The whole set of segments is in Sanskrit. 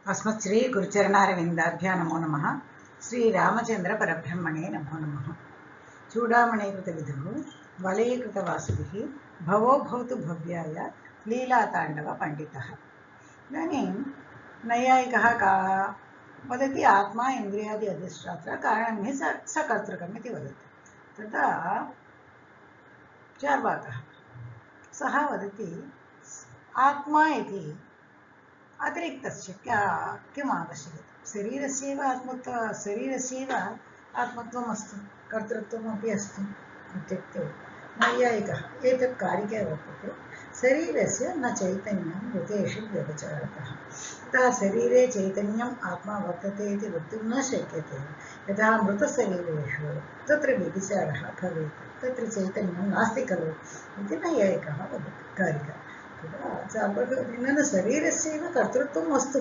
अस्मत् श्री गुरुचरणारविन्दाभ्यां नमो नमः। श्रीरामचंद्र परब्रह्मणे नमो नमः। चूडामणिकृतविधुः वलयीकृतवासुभिः भवो भवतु भव्याय लीलाताण्डव पंडितः। इदानीं नैयायिकः वदति आत्मा इन्द्रियादि अधिष्ठात्र कारणं हि सकर्तृकम् इति वदति। तथा चार्वाकः सः वदति आत्मा इति अतिरिक्तस्य किम् आवश्यकता? शरीरस्यैव शरीरस्यैव आत्मत्वम् अस्ति, कर्तृत्वमपि अस्ति इत्युक्ते नैयायिकः एतत् कारिके वर्तते। शरीरस्य न चैतन्यं मृतेषु व्यभिचारतः। अतः शरीरे चैतन्यम् आत्मा वर्तते इति वक्तुं न शक्यते। यथा मृतशरीरेषु तत्र व्यभिचारः भवेत्, तत्र चैतन्यं नास्ति खलु इति नैयायिकः वदति कारिका। न शरीरस्यैव कर्तृत्वम् अस्तु,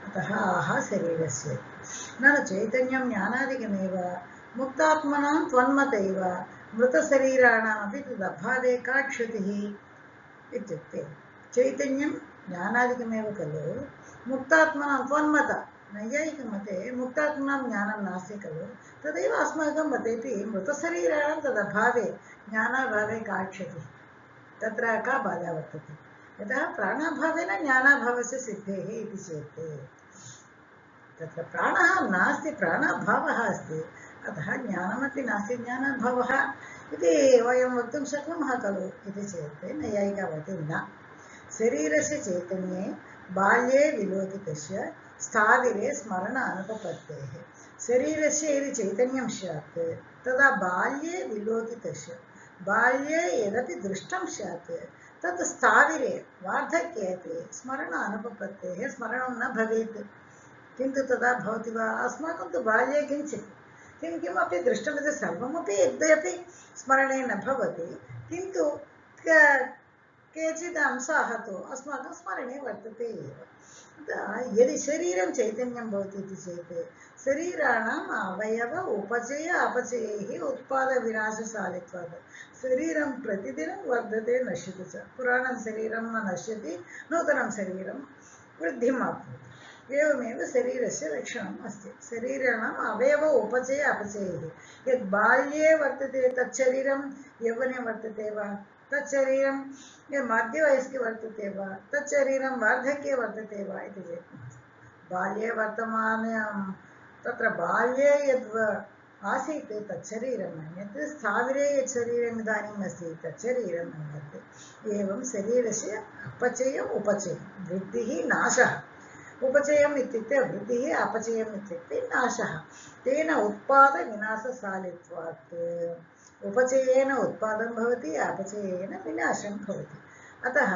अतः आह शरीरस्य न चैतन्यं ज्ञानादिकमेव मुक्तात्मनां त्वन्मतैव मृतशरीराणामपि तदभावे का क्षतिः इत्युक्ते चैतन्यं ज्ञानादिकमेव खलु मुक्तात्मनां त्वन्मत नैयायिकमते मुक्तात्मनां ज्ञानं नास्ति खलु तदेव अस्माकं मतेपि मृतशरीराणां तदभावे ज्ञानाभावे का क्षतिः, तत्र का बाधा वर्तते? यतः प्राणाभावेन ज्ञानाभावस्य सिद्धेः इति चेत् तत्र प्राणः नास्ति, प्राणाभावः अस्ति, अतः ज्ञानमपि नास्ति, ज्ञानाभावः इति वयं वक्तुं शक्नुमः खलु इति चेत् नैयायिका वदति न। शरीरस्य चैतन्ये बाल्ये विलोकितस्य स्थाविरे स्मरण अनुपपत्तेः। शरीरस्य यदि चैतन्यं स्यात् तदा बाल्ये विलोकितस्य बाल्ये यदपि दृष्टं स्यात् तत् स्थाविरे वार्धक्ये अपि स्मरण अनुपपत्तेः स्मरणं न भवेत्। किन्तु तदा भवति वा? अस्माकं तु बाल्ये किञ्चित् किमपि दृष्टमिति सर्वमपि यद्यपि स्मरणे न भवति, किन्तु केचित् अंशाः तु अस्माकं स्मरणे वर्तते एव। यदि शरीरं चैतन्यं भवति इति चेत् शरीराणाम् अवयव उपचय अपचयैः उत्पादविनाशशालित्वात् शरीरं प्रतिदिनं वर्धते नश्यति च। पुराणं शरीरं न नश्यति, नूतनं शरीरं वृद्धिम् आप्नोति। एवमेव शरीरस्य लक्षणम् अस्ति। शरीराणाम् अवयव उपचय अपचयैः यद् बाल्ये वर्तते तत् शरीरं यौवने वर्तते वा? तत् शरीरं मध्यवयस्के वर्तते वा? तत् शरीरं वार्धक्ये वर्तते वा इति चेत् बाल्ये वर्तमानं तत्र बाल्ये यद् आसीत् तत् शरीरम् अन्यत्, स्थाविरे यत् शरीरम् इदानीम् अस्ति तत् शरीरम् अन्यत्। एवं शरीरस्य अपचयम् उपचयं वृद्धिः नाशः। उपचयम् इत्युक्ते वृद्धिः, अपचयम् इत्युक्ते नाशः। तेन उत्पादविनाशशालित्वात् उपचयेन उत्पादं भवति, अपचयेन विनाशं भवति। अतः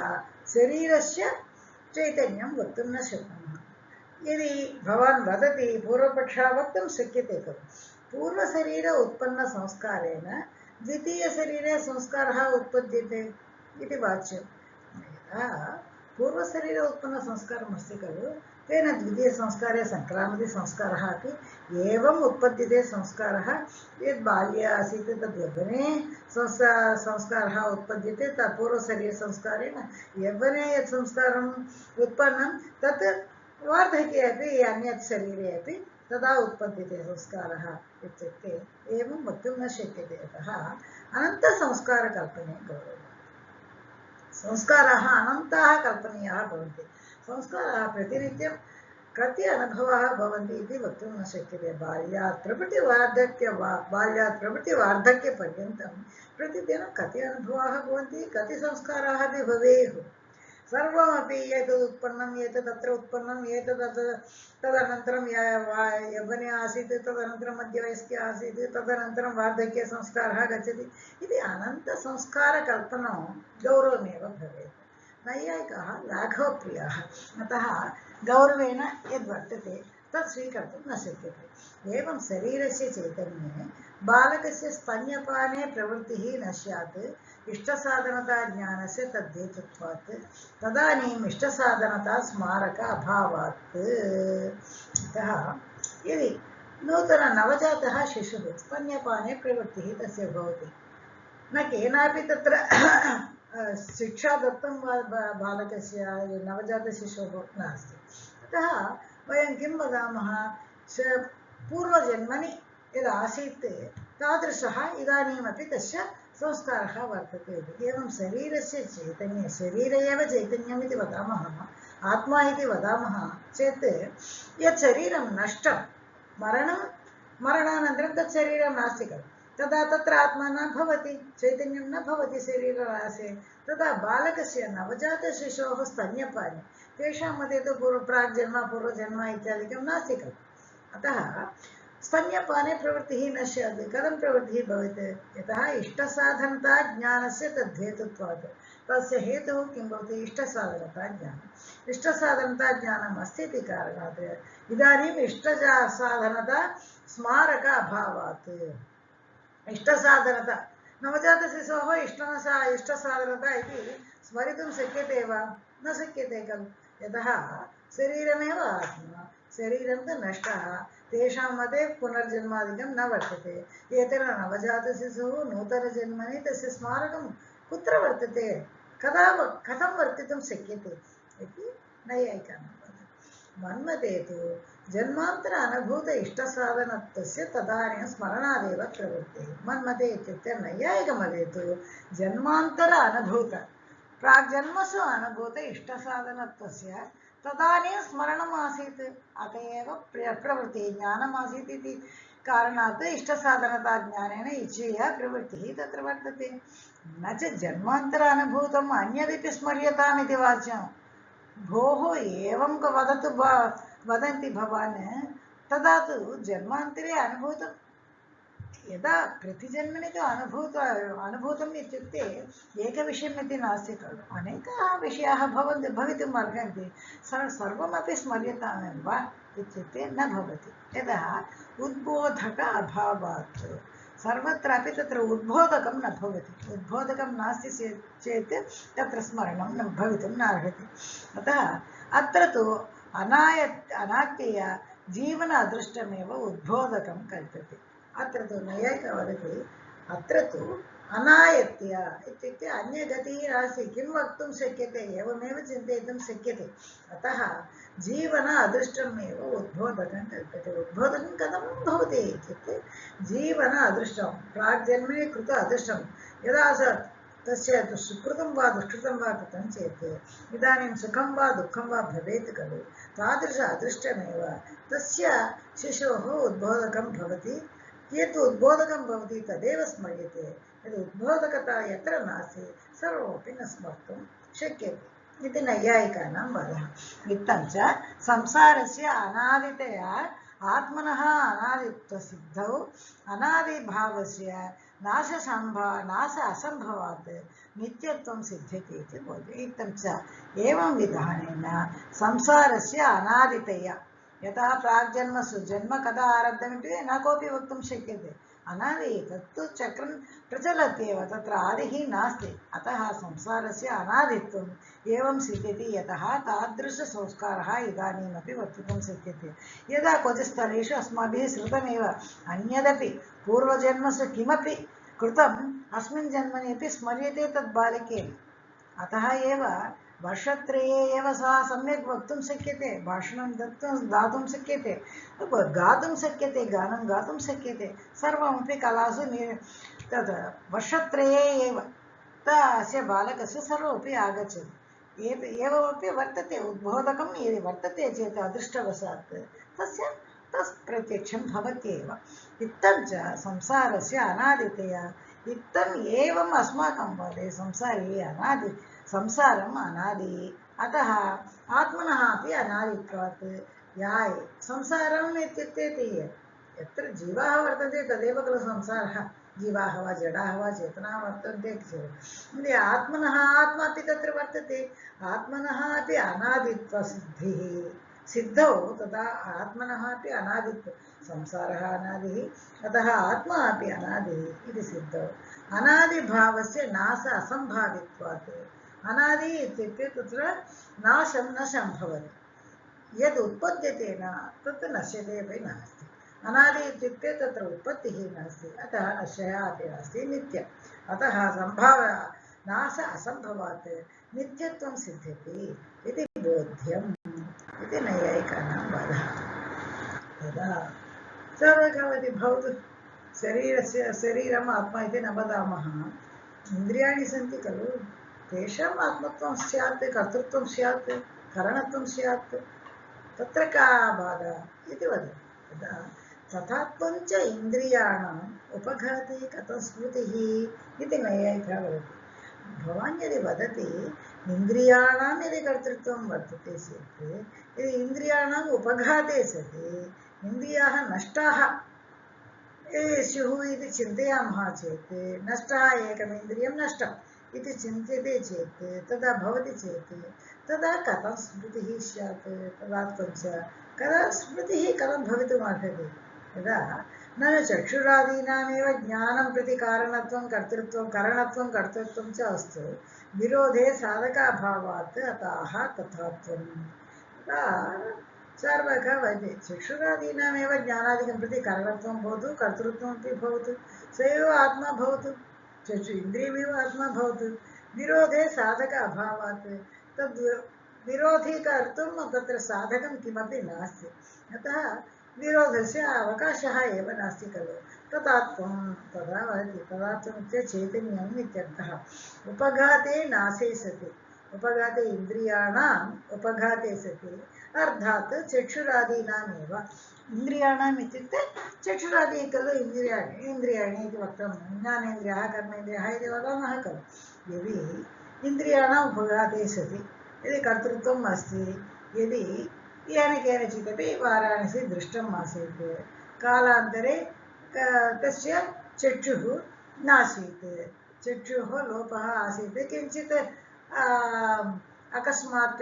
शरीरस्य चैतन्यं वक्तुं न शक्नुमः। यदि भवान् वदति पूर्वपक्षः वक्तुं शक्यते खलु पूर्वशरीर उत्पन्नसंस्कारेण द्वितीयशरीरे संस्कारः उत्पद्यते इति वाच्यं। यदा पूर्वशरीर उत्पन्नसंस्कारमस्ति खलु तेन द्वितीयसंस्कारे सङ्क्रामतिसंस्कारः अपि एवम् उत्पद्यते। संस्कारः यद् बाल्ये आसीत् तद् यौवने संस्कारः उत्पद्यते, तत् पूर्वशरीरसंस्कारेण यौवने यत् संस्कारम् उत्पन्नं तत् वार्धक्ये अपि अन्यत् शरीरे अपि तदा उत्पद्यते संस्कारः इत्युक्ते एवं वक्तुं न शक्यते। अतः अनन्तसंस्कारकल्पने गौरवः। संस्काराः अनन्ताः कल्पनीयाः भवन्ति। संस्काराः प्रतिनित्यं कति अनुभवाः भवन्ति इति वक्तुं न शक्यते। बाल्यात् प्रभृति वार्धक्यपर्यन्तं प्रतिदिनं कति अनुभवाः भवन्ति, कति संस्काराः अपि भवेयुः। सर्वमपि एतद् उत्पन्नम्, एतद् अत्र उत्पन्नम्, एतद् तदनन्तरं यौवने आसीत्, तदनन्तरं मध्यवयस्के आसीत्, तदनन्तरं वार्धक्ये संस्कारः गच्छति इति अनन्तसंस्कारकल्पनं गौरवमेव भवेत्। नैयायिकाः लाघवप्रियाः, अतः गौरवेण यद्वर्तते तत् स्वीकर्तुं न शक्यते। एवं शरीरस्य चैतन्ये बालकस्य स्तन्यपाने प्रवृत्तिः न स्यात् इष्टसाधनता ज्ञानस्य तद्धेतुत्वात् तदानीम् इष्टसाधनता स्मारक अभावात्। अतः यदि नवजातः शिशुः स्तन्यपाने प्रवृत्तिः तस्य भवति, न केनापि तत्र शिक्षा दत्तं बालकस्य नवजातशिशोः नास्ति, अतः वयं किं वदामः, पूर्वजन्मनि यदासीत् तादृशः इदानीमपि तस्य संस्कारः वर्तते इति। एवं शरीरस्य चैतन्य, शरीरे एव चैतन्यम् इति वदामः, आत्मा इति वदामः चेत् यत् शरीरं नष्टं, मरणानन्तरं तत् शरीरं नास्ति खलु, तदा तत्र आत्मा न भवति, चैतन्यं न भवति शरीरराशे। तदा बालकस्य नवजातशिशोः स्तन्यपाने तेषां मध्ये तु पूर्वजन्म इत्यादिकं नास्ति खलु। अतः स्तन्यपाने प्रवृत्तिः न स्यात्। कथं प्रवृत्तिः भवेत्? यतः इष्टसाधनता ज्ञानस्य तद्धेतुत्वात्। तस्य हेतुः किं भवति? इष्टसाधनता ज्ञानम्। इष्टसाधनता ज्ञानम् अस्ति इति कारणात् इदानीम् इष्टसाधनता स्मारक अभावात्। इष्टसाधनता नवजातशिशोः इष्टसाधनता इति स्मरितुं शक्यते वा? न शक्यते खलु। यतः शरीरमेव आत्मा, शरीरं तु नष्टः, तेषां मते पुनर्जन्मादिकं न वर्तते। एतेन नवजातशिशुः नूतनजन्मनि तस्य स्मारकं कुत्र वर्तते, कथं वर्तितुं शक्यते इति नैयायिकानां वदति। मन्मते तु जन्मान्तर अनुभूत इष्टसाधनत्वस्य तदानीं स्मरणादेव प्रवृत्तिः। मन्मते इत्युक्ते नैयायिकमते तु जन्मान्तर अनुभूत, प्राग्जन्मसु अनुभूत इष्टसाधनत्वस्य तदानीं स्मरणम् आसीत्, अत एव प्रवृत्तिः ज्ञानम् आसीत् इति कारणात् इष्टसाधनता ज्ञानेन इच्छया प्रवृत्तिः तत्र वर्तते। न च जन्मान्तर अनुभूतम् अन्यदपि स्मर्यताम् इति वाच्यं। भोः एवं वदन्ति भवान्, तदा तु जन्मान्तरे अनुभूतं, यदा प्रतिजन्मनि तु अनुभूतम् इत्युक्ते एकविषयम् इति नास्ति खलु, अनेकाः विषयाः भवितुम् अर्हन्ति। सर्वमपि स्मर्यतामेव वा इत्युक्ते न भवति। यतः उद्बोधक अभावात् सर्वत्रापि तत्र उद्बोधकं न भवति। उद्बोधकं नास्ति चेत् तत्र स्मरणं न भवितुं न अर्हति। अतः अत्र तु अनात्मया जीवन अदृष्टमेव उद्बोधकं कल्प्यते। अत्र तु नैयायिकः वदति, अत्र तु अनायत्य इत्युक्ते अन्यगतिः नास्ति। किं वक्तुं शक्यते, एवमेव चिन्तयितुं शक्यते। अतः जीवन अदृष्टमेव उद्बोधकं कल्प्यते। उद्बोधकं कथं भवति इत्युक्ते जीवन अदृष्टं, प्राग्जन्मनि कृत अदृष्टं, यदा तस्य सुकृतं वा दुष्कृतं वा कृतं चेत् इदानीं सुखं वा दुःखं वा भवेत् खलु, तादृश अदृष्टमेव तस्य शिशोः उद्बोधकं भवति। यत् उद्बोधकं भवति तदेव स्मर्यते। यद् उद्बोधकता यत्र नास्ति सर्वमपि न स्मर्तुं शक्यते इति नैयायिकानां वादः। इत्थं च संसारस्य अनादितया आत्मनः अनादित्वसिद्धौ अनादिभावस्य नाश असम्भवात् नित्यत्वं सिद्ध्यति इति बोधते। इत्थं च एवं विधानेन संसारस्य अनादितया, यतः प्राग्जन्मसु जन्म कदा आरब्धमिति न कोऽपि वक्तुं शक्यते। अनादि तत्तु चक्रं प्रचलत्येव, तत्र आदिः नास्ति। अतः संसारस्य अनादित्वम् एवं सिद्ध्यति। यतः तादृशसंस्कारः इदानीमपि वर्तितुं शक्यते। यदा क्वचित् स्थलेषु अस्माभिः श्रुतमेव अन्यदपि पूर्वजन्मसु किमपि कृतम् अस्मिन् जन्मनि अपि स्मर्यते तद् बालकेन। अतः एव वर्षत्रये एव सः सम्यक् वक्तुं शक्यते, भाषणं दातुं शक्यते, गातुं शक्यते, गानं गातुं शक्यते। सर्वमपि कलासु तद् वर्षत्रये एव अस्य बालकस्य सर्वमपि आगच्छति। एवमपि वर्तते। उद्बोधकं यदि वर्तते चेत् अदृष्टवशात् तस् प्रत्यक्षं भवत्येव। इत्थं च संसारस्य अनादितया, इत्थम् एवम् अस्माकं वदे संसारे संसारम् अनादि, अतः आत्मनः अपि अनादित्वात् संसारम् इत्युक्ते यत्र जीवाः वर्तन्ते तदेव खलु संसारः। जीवाः वा जडाः वा चेतनाः वर्तन्ते चेत् आत्मनः आत्मा अपि तत्र वर्तते। आत्मनः अपि अनादित्वसिद्धौ तदा आत्मनः अपि अनादित्वं, संसारः अनादिः, अतः आत्मा अपि अनादिः इति सिद्धौ अनादिभावस्य नाश असम्भावित्वात्। अनादि इत्युक्ते तत्र नाशं न सम्भवति। यद् उत्पद्यते न तत् नश्यते अपि नास्ति। अनादि इत्युक्ते तत्र उत्पत्तिः नास्ति, अतः नश्यः अपि नास्ति, नित्यम्। अतः नाश असम्भवात् नित्यत्वं सिद्ध्यति इति बोध्यम् इति नैयायिकानां वादः। तदा सर्वगमति भवतु शरीरम् आत्मा इति न वदामः। इन्द्रियाणि सन्ति खलु, तेषाम् आत्मत्वं स्यात्, कर्तृत्वं स्यात्, करणत्वं स्यात्, तत्र का बाधा इति वदति। तदा तथात्वं च इन्द्रियाणाम् उपघाते कथं स्मृतिः इति नैयायिकः वदति। भवान् यदि वदति इन्द्रियाणां यदि कर्तृत्वं वर्तते चेत्, यदि इन्द्रियाणाम् उपघाते सति इन्द्रियाः नष्टाः स्युः इति चिन्तयामः चेत्, नष्टः एकमिन्द्रियं नष्टम् इति चिन्त्यते चेत्, तदा भवति चेत्, तदा कथं स्मृतिः स्यात्? तदात्वं च कदा स्मृतिः कथं भवितुमर्हति? यदा न चक्षुरादीनामेव ज्ञानं प्रति कारणत्वं कर्तृत्वं करणत्वं कर्तृत्वं च अस्तु, विरोधे साधकाभावात् अतः तथात्वं। सर्वगा वदति चक्षुरादीनामेव ज्ञानादिकं प्रति कारणत्वं भवतु, कर्तृत्वमपि भवतु, स एव आत्मा भवतु, चक्षु इन्द्रियमेव आत्मा भवतु, विरोधे साधक अभावात् तद् विरोधीकर्तुं तत्र साधकं किमपि नास्ति, अतः विरोधस्य अवकाशः एव नास्ति खलु। तदात्वं तदा वदति, तदात्वमित्युक्ते चैतन्यम् इत्यर्थः। उपघाते नाशे सति, उपघाते इन्द्रियाणाम् उपघाते सति अर्थात् चक्षुरादीनामेव, इन्द्रियाणाम् इत्युक्ते चक्षुरादि खलु इन्द्रियाणि इति वक्तुं, ज्ञानेन्द्रियः कर्मेन्द्रियः इति वदामः खलु। यदि इन्द्रियाणाम् उपघाते सति, यदि कर्तृत्वम् अस्ति, यदि येन केनचिदपि वाराणसी दृष्टम् आसीत्, कालान्तरे तस्य चक्षुः नासीत्, चक्षुः लोपः आसीत्, किञ्चित् अकस्मात्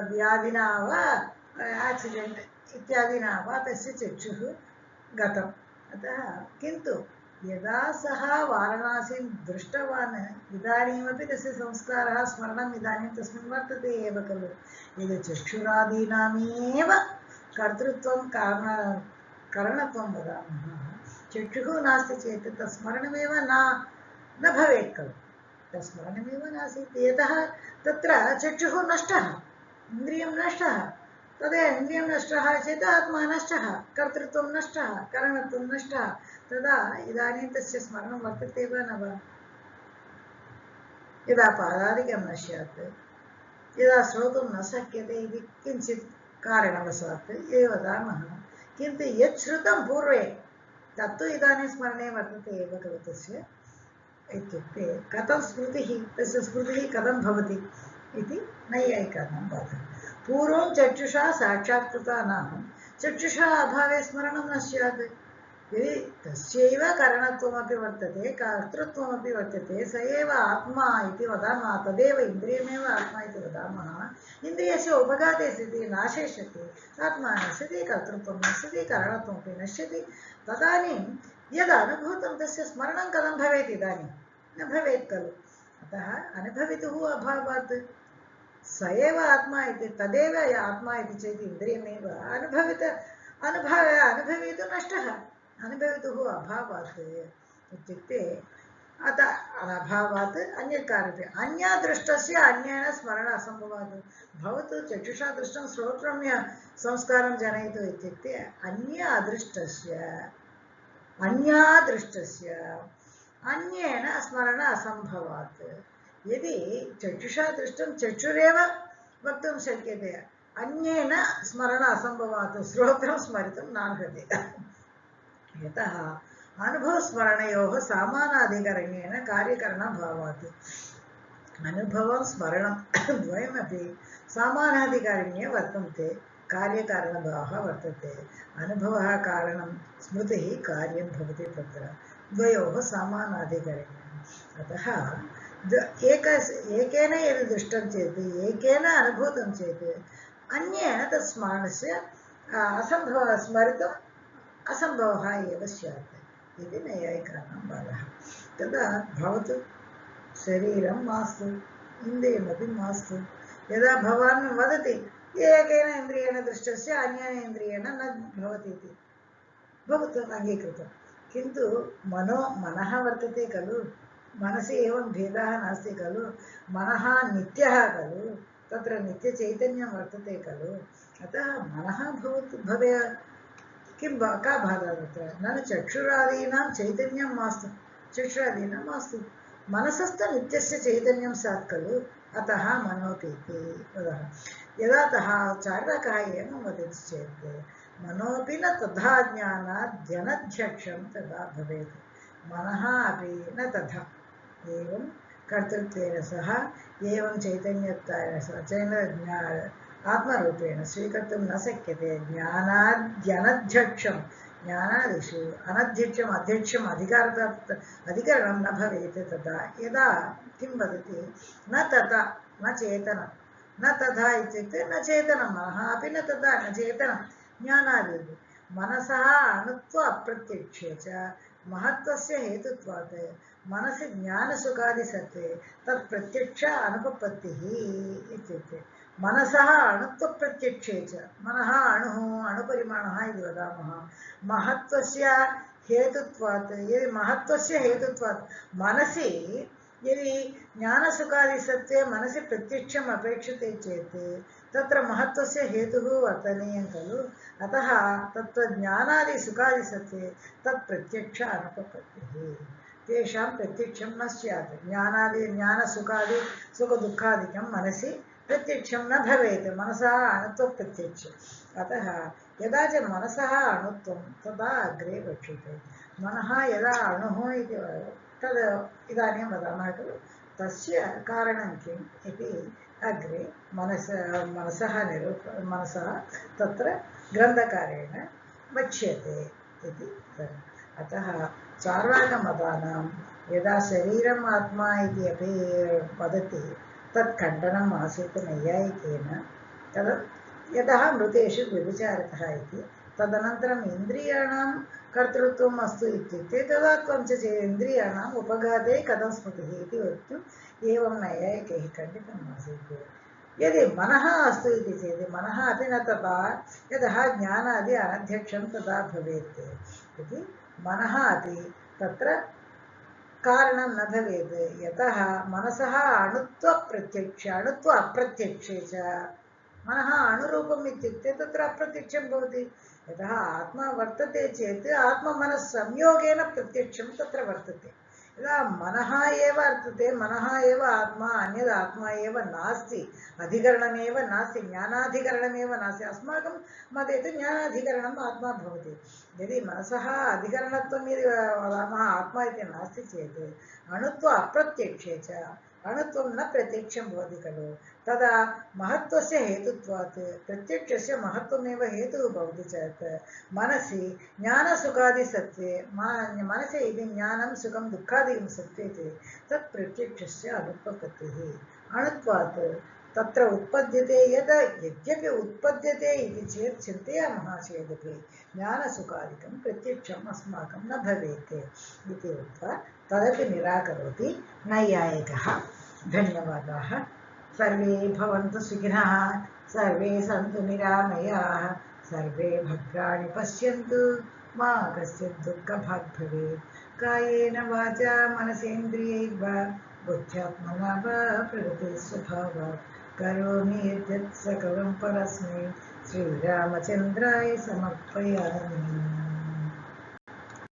व्याधिना वा आक्सिडेण्ट् इत्यादिना वा तस्य चक्षुः गतम्। अतः किन्तु यदा सः वाराणसीं दृष्टवान्, इदानीमपि तस्य संस्कारः स्मरणम् इदानीं तस्मिन् वर्तते एव खलु। यदि चक्षुरादीनामेव कर्तृत्वं करणत्वं वदामः, चक्षुः नास्ति चेत् तत्स्मरणमेव न भवेत् खलु, तत्स्मरणमेव नासीत्, यतः तत्र चक्षुः नष्टः, इन्द्रियं नष्टः, तदा इन्द्रियं नष्टः चेत् आत्मा नष्टः, कर्तृत्वं नष्टः, करणत्वं नष्टः, तदा इदानीं तस्य स्मरणं वर्तते वा न वा? यदा पादादिकं न स्यात्, यदा श्रोतुं न शक्यते इति किञ्चित् कारणवशात् एव वदामः, किन्तु यत् श्रुतं पूर्वे तत्तु इदानीं स्मरणे वर्तते एव खलु तस्य। इत्युक्ते कथं स्मृतिः, तस्य स्मृतिः कथं भवति इति नैयायिकानां वादः। पूर्वं चक्षुषा साक्षात्कृता नाम चक्षुषा अभावे स्मरणं न स्यात्। यदि तस्यैव करणत्वमपि वर्तते, कर्तृत्वमपि वर्तते, स एव आत्मा इति वदामः, तदेव इन्द्रियमेव आत्मा इति वदामः, इन्द्रियस्य उपघाते सति नाशे सति आत्मा नश्यति, कर्तृत्वं नश्यति, करणत्वमपि नश्यति, तदानीं यद् अनुभूतं तस्य स्मरणं कथं भवेत्? इदानीं न भवेत् खलु। अतः अनुभवितुः अभावात् स एव आत्मा इति, तदेव आत्मा इति चेत् इन्द्रियमेव अनुभवितुं नष्टः, अनुभवितुः अभावात् इत्युक्ते अतः अभावात् अन्यत् कारणते, अन्यादृष्टस्य अन्येन स्मरण असम्भवात्। भवतु चक्षुषा दृष्टं श्रोत्रम्य संस्कारं जनयतु इत्युक्ते अन्यादृष्टस्य अन्येन स्मरण असम्भवात्। यदि चक्षुषा दृष्टं चक्षुरेव वक्तुं शक्यते, अन्येन स्मरण असम्भवात्, श्रोत्रं स्मरितुं नार्हति। यतः अनुभवस्मरणयोः समानाधिकरण्येन कार्यकरणभावात्, अनुभवं स्मरणं द्वयमपि समानाधिकरण्ये वर्तन्ते, कार्यकारणभावः वर्तते। अनुभवः कारणं, स्मृतिः कार्यं भवति, तत्र द्वयोः समानाधिकरण्यम्। अतः एकेन यदि दृष्टं चेत्, एकेन अनुभूतं चेत्, अन्येन तत् स्मरणस्य स्मरितुम् असम्भवः एव स्यात् इति नैयायिकानां वादः। तदा भवतु शरीरं मास्तु, इन्द्रियमपि मास्तु, यदा भवान् वदति एकेन इन्द्रियेण दृष्टस्य अन्येन इन्द्रियेण न भवति इति, भवतु अङ्गीकृतं, किन्तु मनः वर्तते खलु, मनसि एवं भेदः नास्ति खलु, मनः नित्यः खलु, तत्र नित्यचैतन्यं वर्तते खलु अतः मनः भवे किं का बाधा तत्र न चक्षुरादीनां चैतन्यं मास्तु चक्षुरादीनां मास्तु मनसस्तु नित्यस्य चैतन्यं स्यात् खलु अतः मनोपीति वदः यदा चार्वाकः एवं वदति चेत् मनोपि न तथा ज्ञानात् जनध्यक्षं तदा भवेत् मनः अपि न तथा एवं कर्तृत्वेन सह एवं चैतन्यत्वेन सह आत्मरूपेण स्वीकर्तुं न शक्यते ज्ञानाद्यनध्यक्षं ज्ञानादिषु अनध्यक्षम् अध्यक्षम् अधिकरणं न भवेत् तदा यदा किं वदति न तथा न चेतनं न तथा इत्युक्ते न चेतनं मनः अपि न तथा न चेतनं ज्ञानादिः मनसः अणुत्व अप्रत्यक्षे च महत्त्वस्य हेतुत्वात् मनसि ज्ञानसुखादिसत्त्वे तत् प्रत्यक्ष अनुपपत्तिः इत्युक्ते मनसः अणुत्वप्रत्यक्षे च मनः अणुः अणुपरिमाणः इति वदामः महत्त्वस्य हेतुत्वात् यदि महत्त्वस्य हेतुत्वात् मनसि यदि ज्ञानसुखादिसत्त्वे मनसि प्रत्यक्षम् अपेक्षते चेत् तत्र महत्त्वस्य हेतुः वर्तनीयं खलु अतः तत्त्वज्ञानादिसुखादिसत्त्वे तत् प्रत्यक्ष अनुपपत्तिः तेषां प्रत्यक्षं न स्यात् ज्ञानसुखादि सुखदुःखादिकं मनसि प्रत्यक्षं न भवेत् मनसः अणुत्वप्रत्यक्षम् अतः यदा च मनसः अणुत्वं तदा अग्रे वक्ष्यते मनः यदा अणुः इति तद् इदानीं वदामः खलु तस्य कारणं किम् इति अग्रे मनसः तत्र ग्रन्थकारेण वक्ष्यते इति अतः चार्वाकमतानां यदा शरीरम् आत्मा इति अपि वदति तत् खण्डनम् आसीत् नैयायिकेन यतः मृतेषु व्यभिचारकः इति तदनन्तरम् इन्द्रियाणां कर्तृत्वम् अस्तु इत्युक्ते तदा त्वं च इन्द्रियाणाम् उपघाते कथं स्मृतिः इति वक्तुम् एवं नैयायिकैः खण्डितम् आसीत् यदि मनः अस्तु इति चेत् मनः अपि न तथा यतः ज्ञानादि अनध्यक्षं तथा भवेत् इति मनः अपि तत्र कारणं न भवेत् यतः मनसः अणुत्व अप्रत्यक्षे च मनः अणुरूपम् इत्युक्ते तत्र अप्रत्यक्षं भवति यतः आत्मा वर्तते चेत् आत्ममनस्संयोगेन प्रत्यक्षं तत्र वर्तते यदा मनः एव वर्तते मनः एव आत्मा अन्यद् आत्मा एव नास्ति अधिकरणमेव नास्ति ज्ञानाधिकरणमेव नास्ति अस्माकं मते तु ज्ञानाधिकरणम् आत्मा भवति यदि मनसः अधिकरणत्वं यदि वदामः आत्मा इति नास्ति चेत् अणुत्व अप्रत्यक्षे च अणुत्वं न प्रत्यक्षं भवति खलु तदा महत्त्वस्य हेतुत्वात् प्रत्यक्षस्य महत्त्वमेव हेतुः भवति चेत् मनसि ज्ञानसुखादिसत्त्वे मनसि यदि ज्ञानं सुखं दुःखादिकं सत्त्वे तत् प्रत्यक्षस्य अनुपपत्तिः अणुत्वात् तत्र उत्पद्यते यद्यपि उत्पद्यते इति चेत् चिन्तयामः चेदपि ज्ञानसुखादिकं प्रत्यक्षम् अस्माकं न भवेत् इति उक्त्वा तदपि निराकरोति नैयायिकः धन्यवादाः सर्वे भवन्तु सुखिनः सर्वे सन्तु निरामयाः सर्वे भद्राणि पश्यन्तु मा कश्चित् दुःखभाग् भवेत् कायेन वाचा मनसेन्द्रियैर्वा बुद्ध्यात्मना वा प्रकृते स्वभावात् करोमि यद्यत् सकलं परस्मै श्रीरामचन्द्राय समर्पयामि।